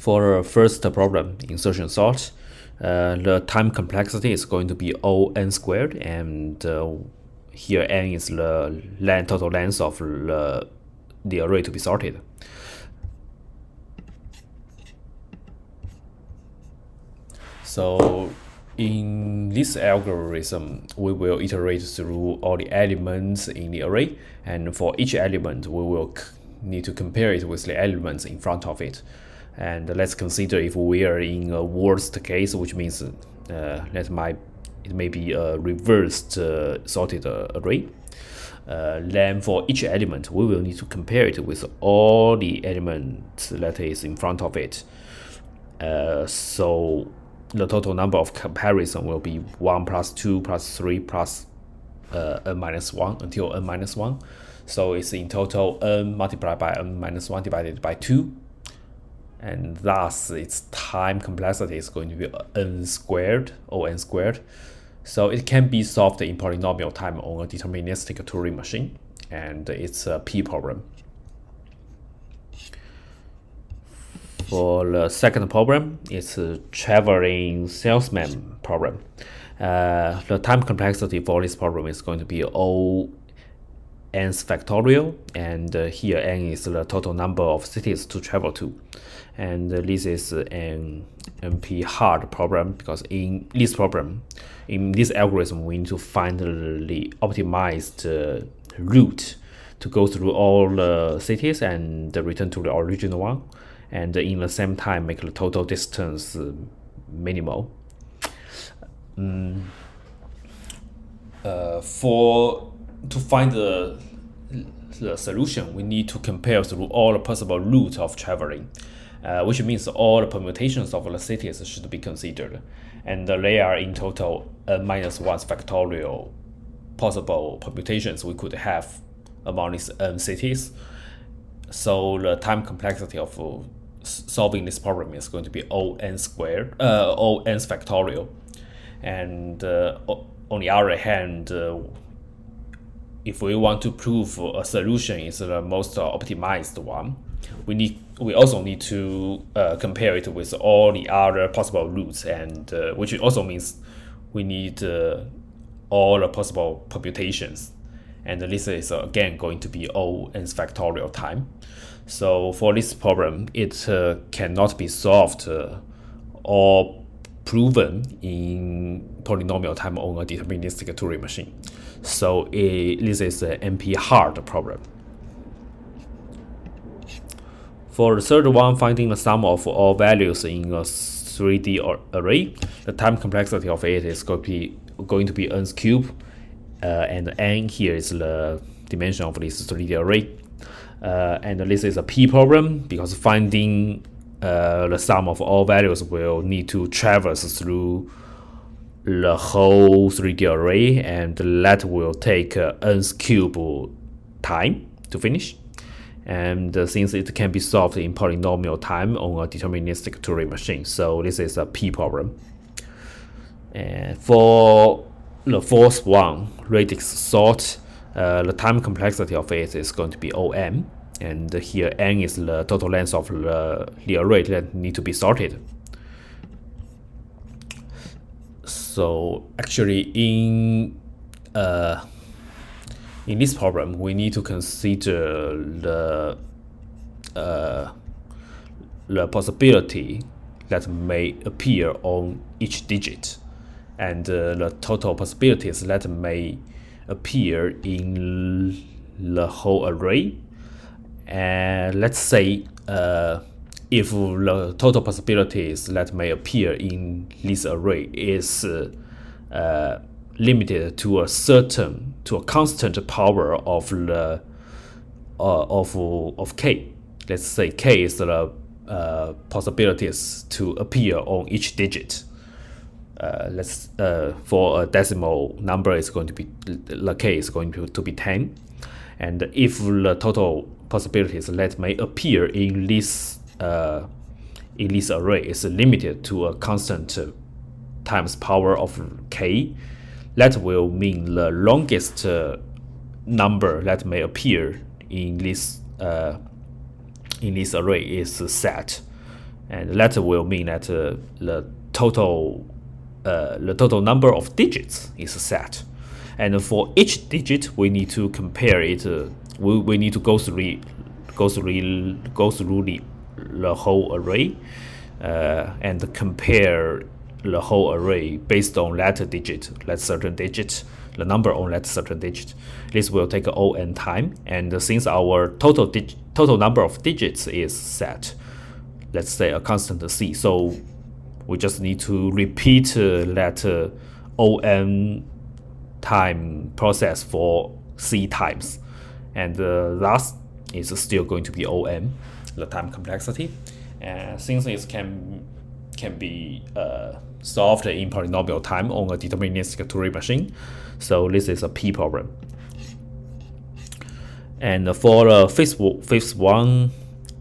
For the first problem, insertion sort, the time complexity is going to be O(n) squared, and here n is the total length of the array to be sorted. So in this algorithm, we will iterate through all the elements in the array, and for each element, we will need to compare it with the elements in front of it. And let's consider if we are in a worst case, which means it may be a reversed sorted array. Then for each element, we will need to compare it with all the elements that is in front of it. So the total number of comparison will be 1 plus 2 plus 3 plus n minus 1 until n minus 1. So it's in total n multiplied by n minus 1 divided by 2. And thus its time complexity is going to be n squared, O(n) squared. So it can be solved in polynomial time on a deterministic Turing machine, and it's a P problem. For the second problem, it's a traveling salesman problem. The time complexity for this problem is going to be O(n)'s factorial, and here n is the total number of cities to travel to. And this is an NP hard problem, because in this problem, in this algorithm, we need to find the optimized route to go through all the cities and return to the original one, and in the same time make the total distance minimal. To find the solution, we need to compare through all the possible routes of traveling, which means all the permutations of the cities should be considered, and they are in total n minus 1's factorial possible permutations we could have among these n cities. So the time complexity of solving this problem is going to be O(n) squared, O(n)'s factorial. And on the other hand, if we want to prove a solution is the most optimized one, we also need to compare it with all the other possible routes, and which also means we need all the possible permutations. And this is again going to be O(n)'s factorial time. So for this problem, it cannot be solved or proven in polynomial time on a deterministic Turing machine. So this is an NP hard problem. For the third one, finding the sum of all values in a 3D array, the time complexity of it is going to be n's cube, and n here is the dimension of this 3D array. And this is a P problem, because finding the sum of all values will need to traverse through the whole 3D array, and that will take n's cube time to finish. And since it can be solved in polynomial time on a deterministic Turing machine, so this is a P problem. And for the fourth one, radix sort, the time complexity of it is going to be O(n), and here n is the total length of the array that need to be sorted. So actually in this problem, we need to consider the possibility that may appear on each digit, and the total possibilities that may appear in the whole array. And let's say if the total possibilities that may appear in this array is limited to a constant power of k. Let's say k is the possibilities to appear on each digit. For a decimal number, is going to be the k is going to be 10, and if the total possibilities that may appear in this array is limited to a constant times power of k, that will mean the longest number that may appear in this array is set. and that will mean that the total number of digits is set, and for each digit we need to compare it. We need to go through the whole array and compare the whole array based on that digit, that certain digit, the number on that certain digit. This will take O(n) time, and since our total number of digits is set, let's say a constant c, so we just need to repeat that O(n) time process for c times, and thus is still going to be O(n), the time complexity. And since it can be solved in polynomial time on a deterministic Turing machine, so this is a P problem. And for the fifth one,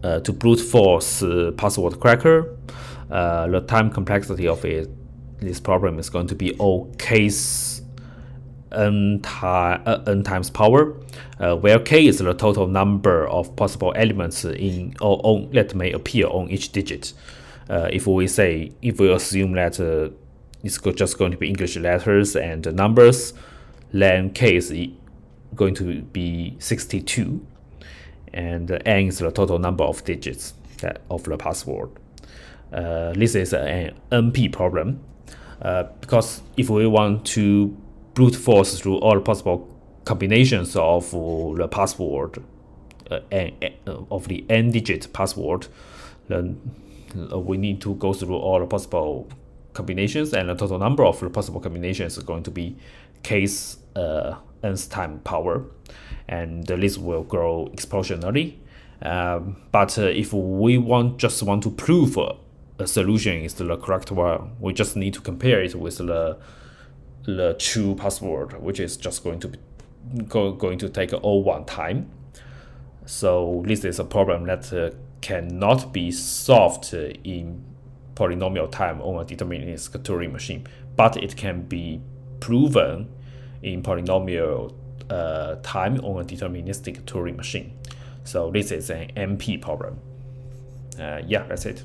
to brute force password cracker, the time complexity of this problem is going to be O case n times power, where k is the total number of possible elements that may appear on each digit. If we assume that it's just going to be English letters and numbers, then k is going to be 62, and n is the total number of digits of the password. This is an NP problem, because if we want to brute force through all possible combinations of the password, of the n-digit password, then we need to go through all the possible combinations, and the total number of the possible combinations is going to be case nth time power, and the list will grow exponentially. But if we just want to prove a solution is the correct one, we just need to compare it with the true password, which is just going to take O(1) time. So this is a problem that cannot be solved in polynomial time on a deterministic Turing machine, but it can be proven in polynomial time on a deterministic Turing machine. So this is an NP problem. Yeah, that's it.